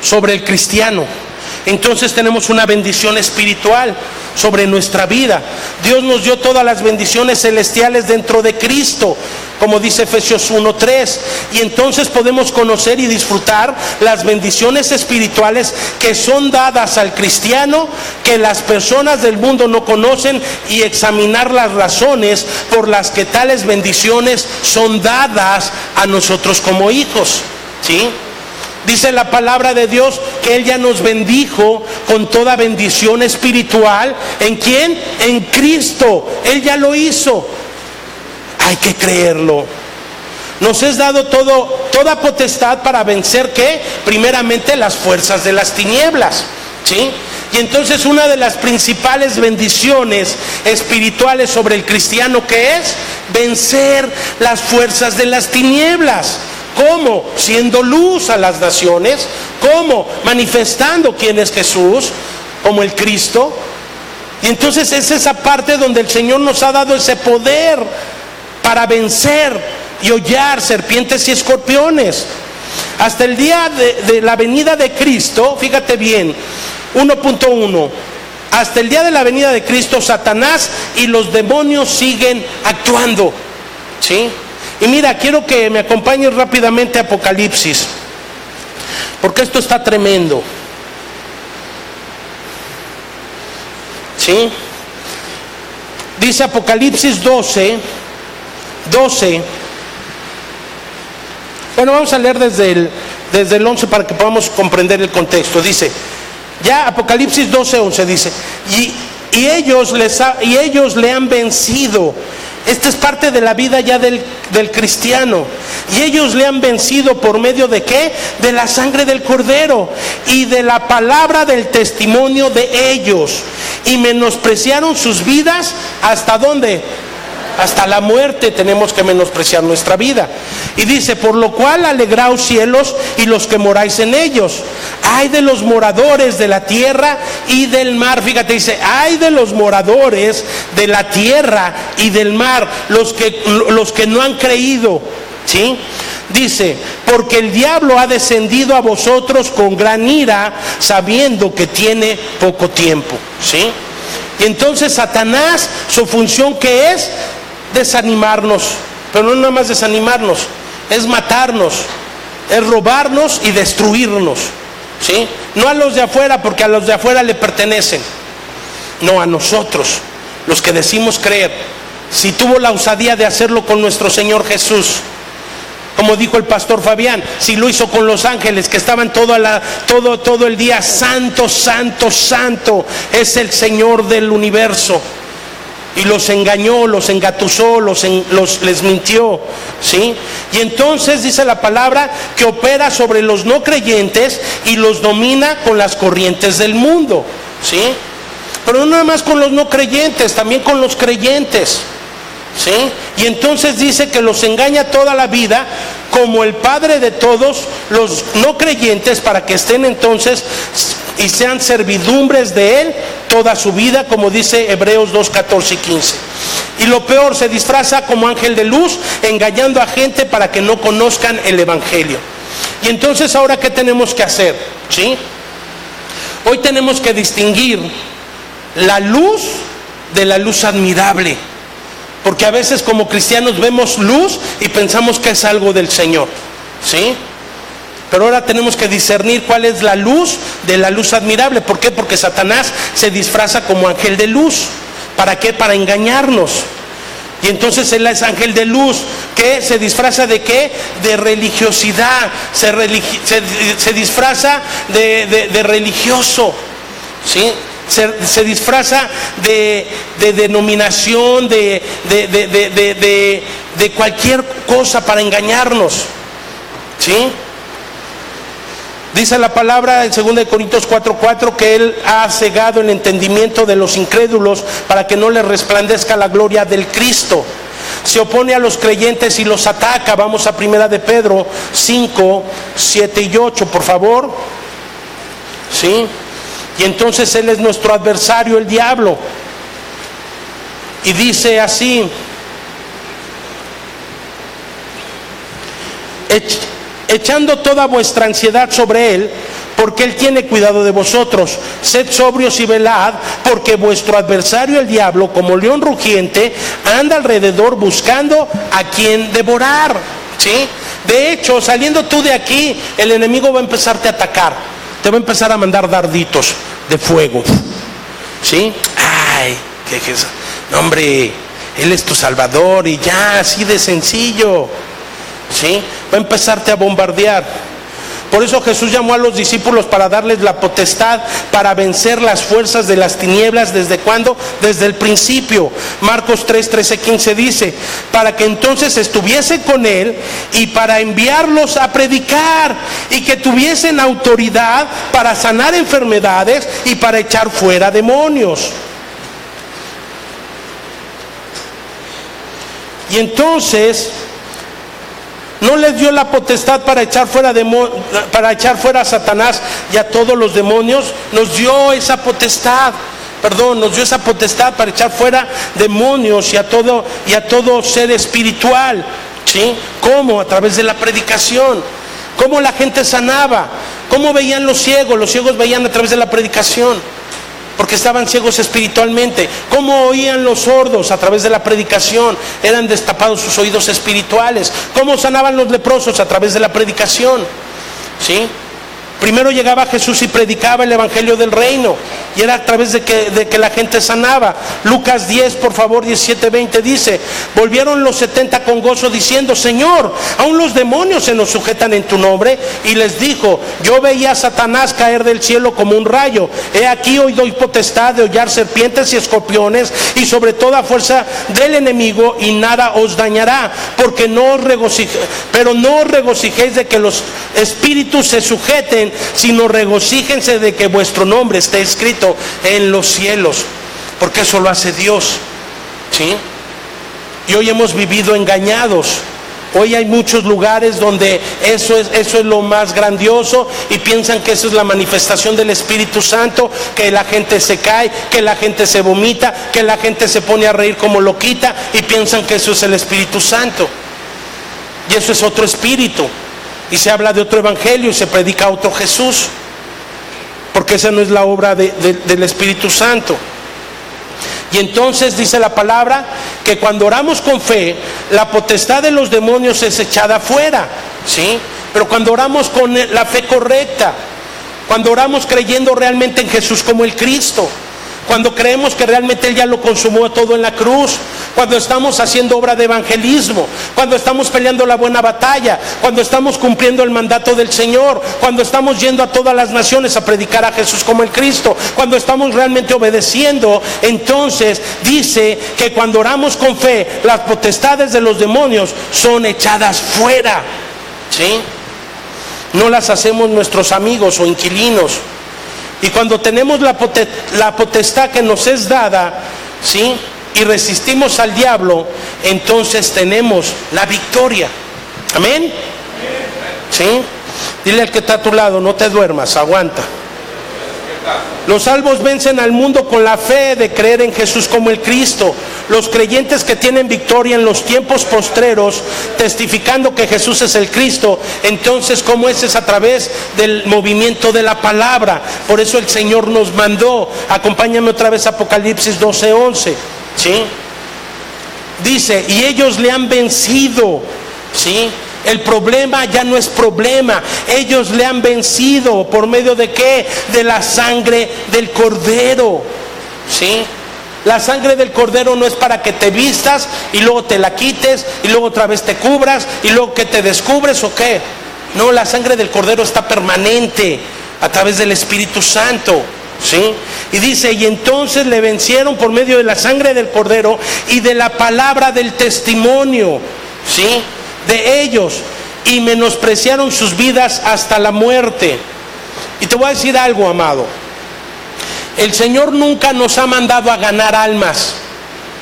sobre el cristiano. Entonces tenemos una bendición espiritual sobre nuestra vida. Dios nos dio todas las bendiciones celestiales dentro de Cristo, como dice Efesios 1:3. Y entonces podemos conocer y disfrutar las bendiciones espirituales que son dadas al cristiano, que las personas del mundo no conocen, y examinar las razones por las que tales bendiciones son dadas a nosotros como hijos, ¿sí? Dice la palabra de Dios que Él ya nos bendijo con toda bendición espiritual. ¿En quién? En Cristo. Él ya lo hizo. Hay que creerlo. Nos es dado toda potestad para vencer, ¿qué? Primeramente las fuerzas de las tinieblas, ¿sí? Y entonces una de las principales bendiciones espirituales sobre el cristiano, ¿qué es? Vencer las fuerzas de las tinieblas. ¿Cómo? Siendo luz a las naciones. ¿Cómo? Manifestando quién es Jesús, como el Cristo. Y entonces es esa parte donde el Señor nos ha dado ese poder para vencer y hollar serpientes y escorpiones. Hasta el día de la venida de Cristo, fíjate bien, 1.1. Hasta el día de la venida de Cristo, Satanás y los demonios siguen actuando, ¿sí? Y mira, quiero que me acompañes rápidamente a Apocalipsis, porque esto está tremendo, ¿sí? Dice Apocalipsis 12. Bueno, vamos a leer desde el 11 para que podamos comprender el contexto. Dice, ya Apocalipsis 12:11 dice, y ellos le han vencido. Esta es parte de la vida ya del cristiano. Y ellos le han vencido por medio de ¿qué? De la sangre del Cordero y de la palabra del testimonio de ellos. Y menospreciaron sus vidas. ¿Hasta dónde? Hasta la muerte tenemos que menospreciar nuestra vida. Y dice, por lo cual alegraos cielos y los que moráis en ellos. Ay de los moradores de la tierra y del mar. Fíjate, dice, ay de los moradores de la tierra y del mar, los que no han creído, ¿sí? Dice, porque el diablo ha descendido a vosotros con gran ira, sabiendo que tiene poco tiempo, ¿sí? Y entonces Satanás, su función, ¿qué es? Desanimarnos. Pero no nada más desanimarnos, es matarnos, es robarnos y destruirnos, ¿sí? No a los de afuera, porque a los de afuera le pertenecen. No, a nosotros, los que decimos creer. Si tuvo la osadía de hacerlo con nuestro Señor Jesús, como dijo el pastor Fabián, si lo hizo con los ángeles que estaban todo el día, santo, santo, santo es el Señor del universo, y los engañó, los engatusó, les mintió, ¿sí? Y entonces dice la palabra que opera sobre los no creyentes y los domina con las corrientes del mundo, ¿sí? Pero no nada más con los no creyentes, también con los creyentes, ¿sí? Y entonces dice que los engaña toda la vida, como el padre de todos los no creyentes, para que estén entonces y sean servidumbres de él toda su vida, como dice Hebreos 2:14 y 15. Y lo peor, se disfraza como ángel de luz, engañando a gente para que no conozcan el evangelio. Y entonces, ahora, ¿qué tenemos que hacer? ¿Sí? Hoy tenemos que distinguir la luz de la luz admirable, porque a veces como cristianos vemos luz y pensamos que es algo del Señor, ¿sí? Pero ahora tenemos que discernir cuál es la luz de la luz admirable. ¿Por qué? Porque Satanás se disfraza como ángel de luz. ¿Para qué? Para engañarnos. Y entonces él es ángel de luz, que se disfraza de ¿qué? De religiosidad, se disfraza de religioso, ¿sí? Se disfraza de denominación, de cualquier cosa para engañarnos, ¿sí? Dice la palabra en 2 Corintios 4:4 que Él ha cegado el entendimiento de los incrédulos para que no les resplandezca la gloria del Cristo. Se opone a los creyentes y los ataca. Vamos a 1 de Pedro 5:7 y 8, por favor. ¿Sí? Y entonces Él es nuestro adversario, el diablo. Y dice así: echando toda vuestra ansiedad sobre Él, porque Él tiene cuidado de vosotros. Sed sobrios y velad, porque vuestro adversario el diablo, como león rugiente, anda alrededor buscando a quien devorar. ¿Sí? De hecho, saliendo tú de aquí, el enemigo va a empezarte a atacar. Te va a empezar a mandar darditos de fuego. ¿Sí? Ay, no, hombre, Él es tu Salvador y ya, así de sencillo. ¿Sí? Va a empezarte a bombardear. Por eso Jesús llamó a los discípulos para darles la potestad para vencer las fuerzas de las tinieblas. ¿Desde cuándo? Desde el principio. Marcos 3, 13, 15 dice, para que entonces estuviesen con Él y para enviarlos a predicar y que tuviesen autoridad para sanar enfermedades y para echar fuera demonios. Y entonces no les dio la potestad para echar fuera a Satanás y a todos los demonios. Nos dio esa potestad. Nos dio esa potestad para echar fuera demonios y a todo ser espiritual. ¿Sí? ¿Cómo? A través de la predicación. ¿Cómo la gente sanaba? ¿Cómo veían los ciegos? Los ciegos veían a través de la predicación, porque estaban ciegos espiritualmente. ¿Cómo oían los sordos? A través de la predicación. Eran destapados sus oídos espirituales. ¿Cómo sanaban los leprosos? A través de la predicación. ¿Sí? Primero llegaba Jesús y predicaba el evangelio del reino, y era a través de que la gente sanaba. Lucas 10, por favor, 17, 20 dice, volvieron los 70 con gozo diciendo, Señor, aún los demonios se nos sujetan en tu nombre. Y les dijo, yo veía a Satanás caer del cielo como un rayo. He aquí hoy doy potestad de hollar serpientes y escorpiones y sobre toda fuerza del enemigo, y nada os dañará. Porque no os regocijéis de que los espíritus se sujeten, sino regocíjense de que vuestro nombre esté escrito en los cielos, porque eso lo hace Dios. ¿Sí? Y hoy hemos vivido engañados. Hoy hay muchos lugares donde eso es lo más grandioso, y piensan que eso es la manifestación del Espíritu Santo, que la gente se cae, que la gente se vomita, que la gente se pone a reír como loquita, y piensan que eso es el Espíritu Santo. Y eso es otro espíritu. Y se habla de otro evangelio y se predica otro Jesús, porque esa no es la obra del Espíritu Santo. Y entonces dice la palabra que cuando oramos con fe, la potestad de los demonios es echada fuera. ¿Sí? Pero cuando oramos con la fe correcta, cuando oramos creyendo realmente en Jesús como el Cristo, cuando creemos que realmente Él ya lo consumó todo en la cruz, cuando estamos haciendo obra de evangelismo, cuando estamos peleando la buena batalla, cuando estamos cumpliendo el mandato del Señor, cuando estamos yendo a todas las naciones a predicar a Jesús como el Cristo, cuando estamos realmente obedeciendo, entonces dice que cuando oramos con fe, las potestades de los demonios son echadas fuera. ¿Sí? No las hacemos nuestros amigos o inquilinos. Y cuando tenemos la potestad que nos es dada, ¿sí?, y resistimos al diablo, entonces tenemos la victoria. Amén. ¿Sí? Dile al que está a tu lado, no te duermas, aguanta. Los salvos vencen al mundo con la fe de creer en Jesús como el Cristo. Los creyentes que tienen victoria en los tiempos postreros, testificando que Jesús es el Cristo. Entonces, ¿cómo es a través del movimiento de la palabra? Por eso el Señor nos mandó. Acompáñame otra vez a Apocalipsis 12:11. ¿Sí? Dice, y ellos le han vencido. ¿Sí? El problema ya no es problema. Ellos le han vencido. ¿Por medio de qué? De la sangre del Cordero. ¿Sí? La sangre del Cordero no es para que te vistas y luego te la quites y luego otra vez te cubras y luego que te descubres o qué. No, la sangre del Cordero está permanente a través del Espíritu Santo. ¿Sí? Y dice, y entonces le vencieron por medio de la sangre del Cordero y de la palabra del testimonio. ¿Sí? De ellos, y menospreciaron sus vidas hasta la muerte. Y te voy a decir algo, amado. El Señor nunca nos ha mandado a ganar almas,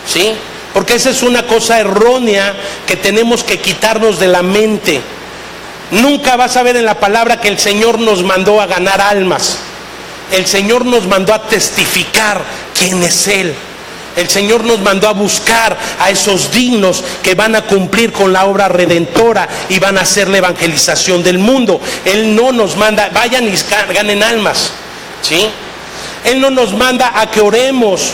¿sí? Porque esa es una cosa errónea que tenemos que quitarnos de la mente. Nunca vas a ver en la palabra que el Señor nos mandó a ganar almas. El Señor nos mandó a testificar quién es Él. El Señor nos mandó a buscar a esos dignos que van a cumplir con la obra redentora y van a hacer la evangelización del mundo. Él no nos manda, vayan y ganen almas, ¿sí? Él no nos manda a que oremos.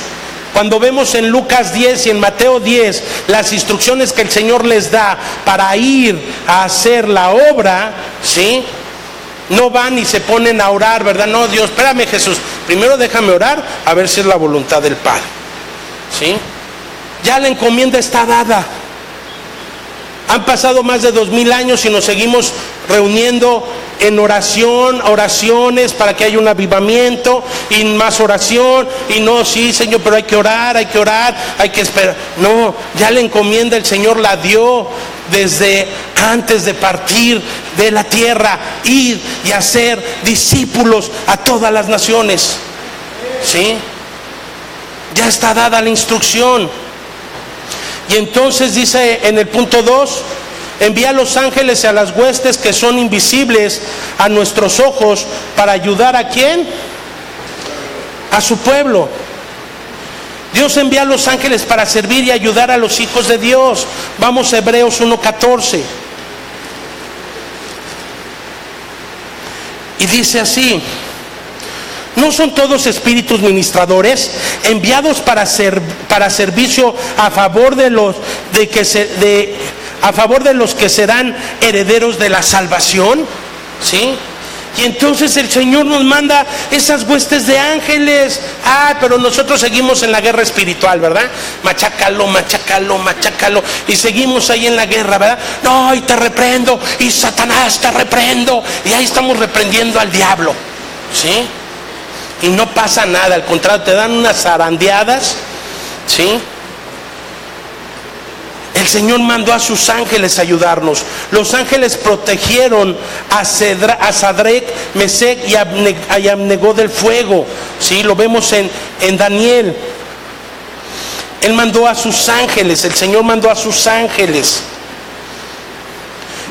Cuando vemos en Lucas 10 y en Mateo 10 las instrucciones que el Señor les da para ir a hacer la obra, ¿sí? No van y se ponen a orar, ¿verdad? No, Dios, espérame, Jesús, primero déjame orar a ver si es la voluntad del Padre, ¿sí? Ya la encomienda está dada. Han pasado más de 2000 años y nos seguimos reuniendo en oraciones para que haya un avivamiento y más oración, y no, sí, Señor, pero hay que orar, hay que esperar. No, ya la encomienda el Señor la dio desde antes de partir de la tierra, ir y hacer discípulos a todas las naciones, ¿sí? Ya está dada la instrucción. Y entonces dice en el punto 2, envía a los ángeles y a las huestes que son invisibles a nuestros ojos para ayudar a ¿quién? A su pueblo. Dios envía a los ángeles para servir y ayudar a los hijos de Dios. Vamos a Hebreos 1:14. Y dice así: ¿no son todos espíritus ministradores enviados para servicio a favor de los que serán herederos de la salvación? ¿Sí? Y entonces el Señor nos manda esas huestes de ángeles. Pero nosotros seguimos en la guerra espiritual, ¿verdad? Machácalo. Y seguimos ahí en la guerra, ¿verdad? No, y te reprendo, y Satanás te reprendo. Y ahí estamos reprendiendo al diablo, ¿sí? Y no pasa nada, al contrario, te dan unas zarandeadas, ¿sí? El Señor mandó a sus ángeles a ayudarnos. Los ángeles protegieron a Sadrach, Mesec y Abednego del fuego, ¿sí? Lo vemos en Daniel. Él mandó a sus ángeles, el Señor mandó a sus ángeles.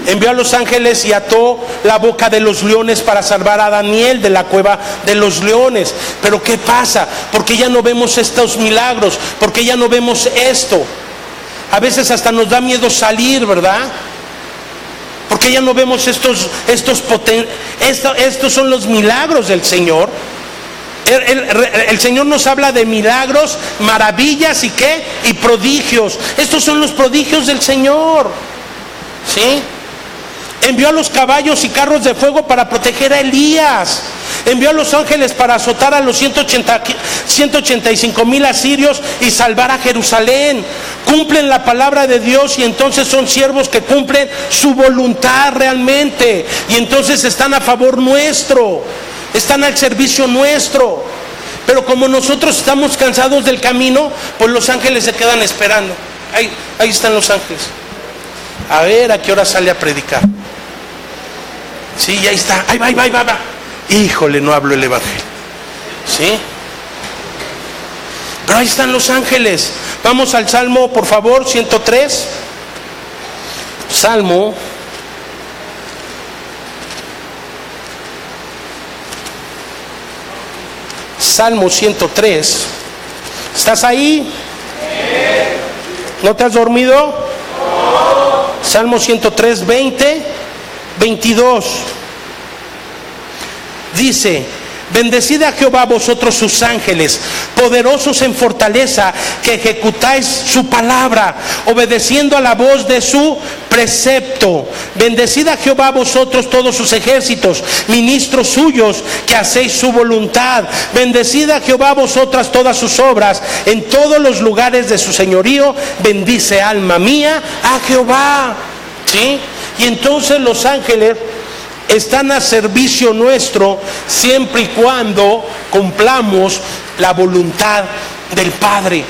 Envió a los ángeles y ató la boca de los leones para salvar a Daniel de la cueva de los leones. Pero ¿qué pasa? Porque ya no vemos estos milagros, porque ya no vemos esto. A veces hasta nos da miedo salir, ¿verdad? Porque ya no vemos estos son los milagros del Señor. El Señor nos habla de milagros, maravillas y ¿qué? Y prodigios. Estos son los prodigios del Señor, ¿sí? Envió a los caballos y carros de fuego para proteger a Elías. Envió a los ángeles para azotar a los 185,000 asirios y salvar a Jerusalén. Cumplen la palabra de Dios y entonces son siervos que cumplen su voluntad realmente. Y entonces están a favor nuestro, están al servicio nuestro. Pero como nosotros estamos cansados del camino, pues los ángeles se quedan esperando. Ahí están los ángeles. A ver a qué hora sale a predicar. Sí, ya está. Ahí va. Híjole, no hablo el evangelio, ¿sí? Pero ahí están los ángeles. Vamos al Salmo, por favor, 103. Salmo 103. ¿Estás ahí? ¿No te has dormido? No. Salmo 103, 22. Dice: bendecid a Jehová vosotros sus ángeles, poderosos en fortaleza, que ejecutáis su palabra, obedeciendo a la voz de su precepto. Bendecid a Jehová vosotros todos sus ejércitos, ministros suyos, que hacéis su voluntad. Bendecid a Jehová vosotras todas sus obras, en todos los lugares de su señorío. Bendice, alma mía, a Jehová. ¿Sí? Y entonces los ángeles están a servicio nuestro siempre y cuando cumplamos la voluntad del Padre,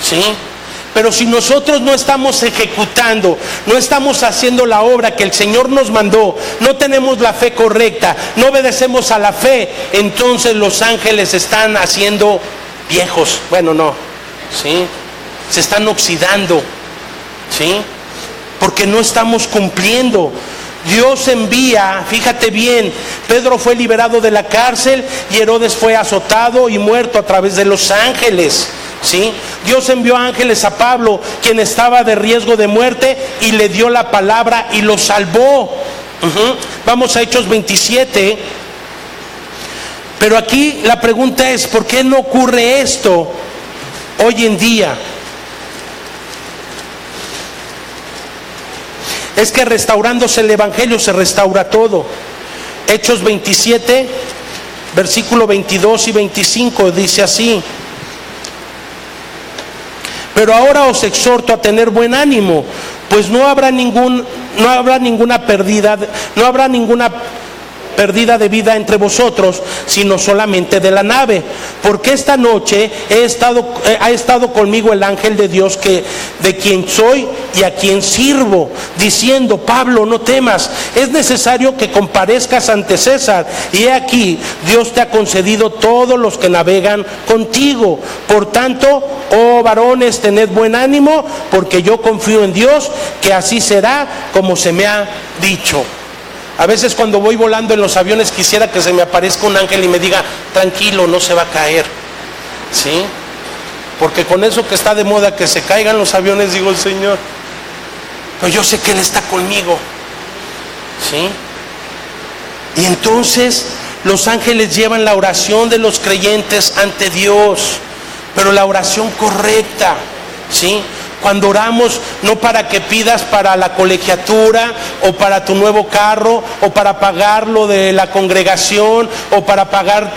¿sí? Pero si nosotros no estamos ejecutando, no estamos haciendo la obra que el Señor nos mandó, no tenemos la fe correcta, no obedecemos a la fe, entonces los ángeles están haciendo viejos. Bueno, no, ¿sí? Se están oxidando, ¿sí? Porque no estamos cumpliendo. Dios envía, fíjate bien, Pedro fue liberado de la cárcel y Herodes fue azotado y muerto a través de los ángeles, ¿sí? Dios envió ángeles a Pablo, quien estaba de riesgo de muerte, y le dio la palabra y lo salvó. Vamos a Hechos 27. Pero aquí la pregunta es, ¿por qué no ocurre esto hoy en día? Es que restaurándose el Evangelio se restaura todo. Hechos 27, versículo 22 y 25 dice así: pero ahora os exhorto a tener buen ánimo, pues no habrá ninguna pérdida de vida entre vosotros, sino solamente de la nave, porque esta noche ha estado conmigo el ángel de Dios, de quien soy y a quien sirvo, diciendo: Pablo, no temas, es necesario que comparezcas ante César, y he aquí, Dios te ha concedido todos los que navegan contigo. Por tanto, oh varones, tened buen ánimo, porque yo confío en Dios, que así será como se me ha dicho. A veces cuando voy volando en los aviones quisiera que se me aparezca un ángel y me diga: tranquilo, no se va a caer, ¿sí? Porque con eso que está de moda, que se caigan los aviones, digo: Señor, pero yo sé que Él está conmigo, ¿sí? Y entonces los ángeles llevan la oración de los creyentes ante Dios, pero la oración correcta, ¿sí? Cuando oramos, no para que pidas para la colegiatura, o para tu nuevo carro, o para pagar lo de la congregación, o para pagar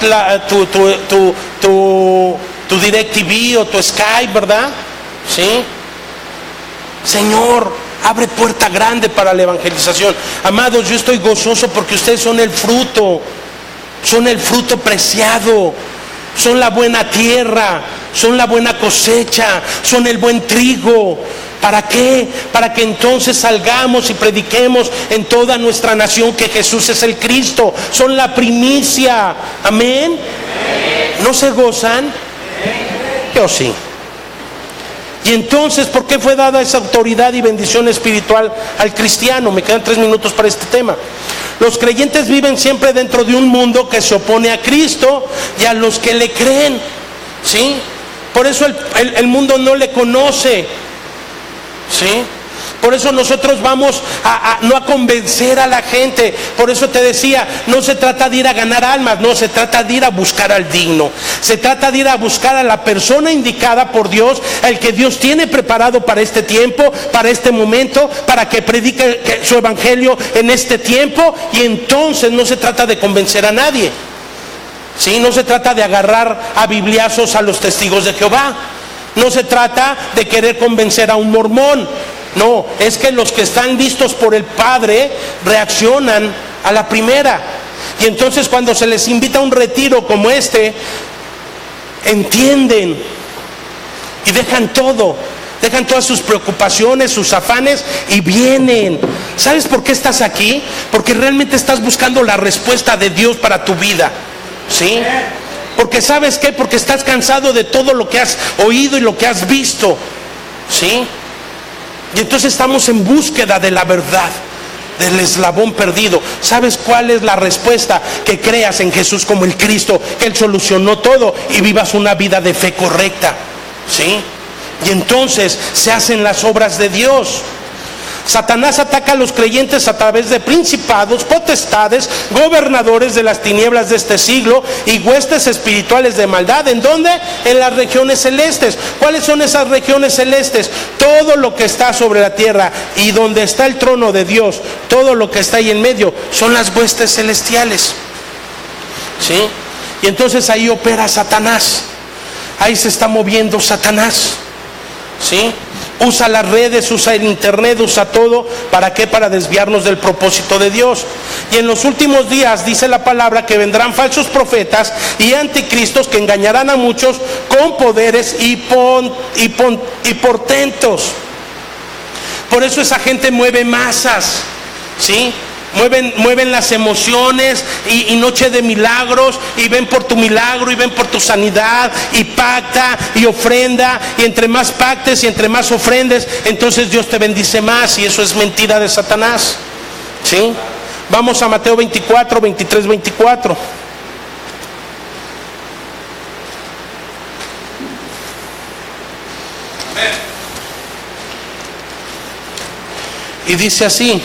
tu DirecTV o tu Skype, ¿verdad? ¿Sí? Señor, abre puerta grande para la evangelización. Amados, yo estoy gozoso porque ustedes son el fruto preciado. Son la buena tierra, son la buena cosecha, son el buen trigo. ¿Para qué? Para que entonces salgamos y prediquemos en toda nuestra nación que Jesús es el Cristo. Son la primicia. Amén. ¿No se gozan? Yo sí. Y entonces, ¿por qué fue dada esa autoridad y bendición espiritual al cristiano? Me quedan 3 minutos para este tema. Los creyentes viven siempre dentro de un mundo que se opone a Cristo y a los que le creen, ¿sí? Por eso el mundo no le conoce, ¿sí? Por eso nosotros vamos no a convencer a la gente. Por eso te decía, no se trata de ir a ganar almas, no, se trata de ir a buscar al digno. Se trata de ir a buscar a la persona indicada por Dios, el que Dios tiene preparado para este tiempo, para este momento, para que predique su evangelio en este tiempo. Y entonces no se trata de convencer a nadie, ¿sí? No se trata de agarrar a bibliazos a los testigos de Jehová. No se trata de querer convencer a un mormón. No, es que los que están vistos por el Padre reaccionan a la primera. Y entonces cuando se les invita a un retiro como este, entienden y dejan todo. Dejan todas sus preocupaciones, sus afanes, y vienen. ¿Sabes por qué estás aquí? Porque realmente estás buscando la respuesta de Dios para tu vida, ¿sí? Porque ¿sabes qué? Porque estás cansado de todo lo que has oído y lo que has visto, ¿sí? Y entonces estamos en búsqueda de la verdad, del eslabón perdido. ¿Sabes cuál es la respuesta? Que creas en Jesús como el Cristo, que Él solucionó todo, y vivas una vida de fe correcta, ¿sí? Y entonces se hacen las obras de Dios. Satanás ataca a los creyentes a través de principados, potestades, gobernadores de las tinieblas de este siglo y huestes espirituales de maldad. ¿En dónde? En las regiones celestes. ¿Cuáles son esas regiones celestes? Todo lo que está sobre la tierra y donde está el trono de Dios, todo lo que está ahí en medio, son las huestes celestiales, ¿sí? Y entonces ahí opera Satanás. Ahí se está moviendo Satanás, ¿sí? Usa las redes, usa el internet, usa todo. ¿Para qué? Para desviarnos del propósito de Dios. Y en los últimos días dice la palabra que vendrán falsos profetas y anticristos que engañarán a muchos con poderes y portentos. Por eso esa gente mueve masas, ¿sí? Mueven las emociones y noche de milagros, y ven por tu milagro y ven por tu sanidad, y pacta y ofrenda, y entre más pactes y entre más ofrendes, entonces Dios te bendice más. Y eso es mentira de Satanás, ¿sí? Vamos a Mateo 24, 23, 24. Y dice así: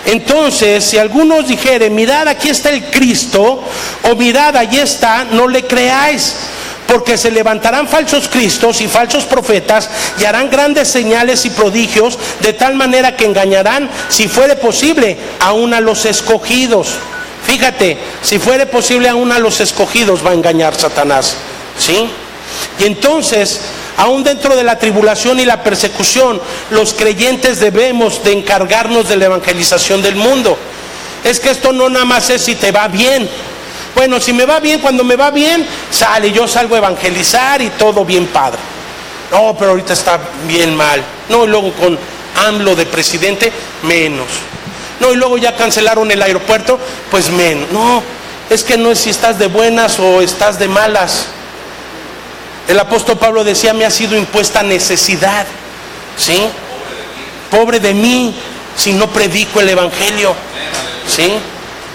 entonces, si algunos dijeren, mirad, aquí está el Cristo, o mirad, allí está, no le creáis, porque se levantarán falsos cristos y falsos profetas, y harán grandes señales y prodigios, de tal manera que engañarán, si fuere posible, aún a los escogidos. Fíjate, si fuere posible, aún a los escogidos va a engañar Satanás, ¿sí? Y entonces, aún dentro de la tribulación y la persecución, los creyentes debemos de encargarnos de la evangelización del mundo. Es que esto no nada más es si te va bien. Bueno, si me va bien, cuando me va bien, yo salgo a evangelizar y todo bien padre. No, pero ahorita está bien mal. No, y luego con AMLO de presidente, menos. No, y luego ya cancelaron el aeropuerto, pues menos. No, es que no es si estás de buenas o estás de malas. El apóstol Pablo decía, me ha sido impuesta necesidad, ¿sí? Pobre de mí si no predico el evangelio, ¿sí?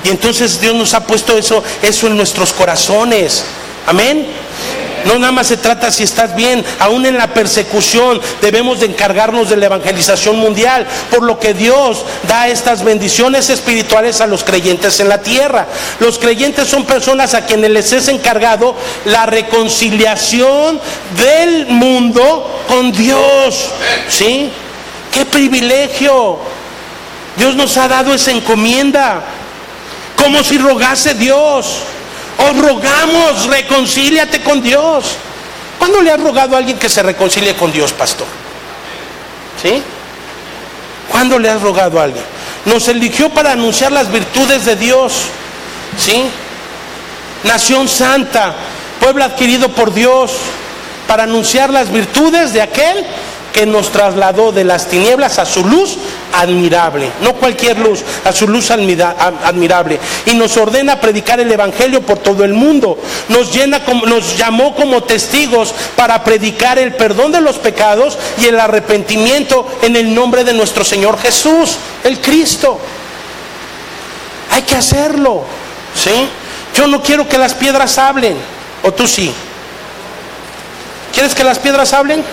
Y entonces Dios nos ha puesto eso en nuestros corazones, amén. No nada más se trata si estás bien, aún en la persecución debemos de encargarnos de la evangelización mundial, por lo que Dios da estas bendiciones espirituales a los creyentes en la tierra. Los creyentes son personas a quienes les es encargado la reconciliación del mundo con Dios, ¿sí? ¡Qué privilegio! Dios nos ha dado esa encomienda, como si rogase Dios. Os rogamos, reconcíliate con Dios. ¿Cuándo le has rogado a alguien que se reconcilie con Dios, pastor? ¿Sí? ¿Cuándo le has rogado a alguien? Nos eligió para anunciar las virtudes de Dios, ¿sí? Nación santa, pueblo adquirido por Dios, para anunciar las virtudes de aquel que nos trasladó de las tinieblas a su luz admirable, no cualquier luz, a su luz admirable, y nos ordena predicar el evangelio por todo el mundo. Nos llamó como testigos para predicar el perdón de los pecados y el arrepentimiento en el nombre de nuestro Señor Jesús, el Cristo. Hay que hacerlo, ¿sí? Yo no quiero que las piedras hablen, o tú sí. ¿Quieres que las piedras hablen?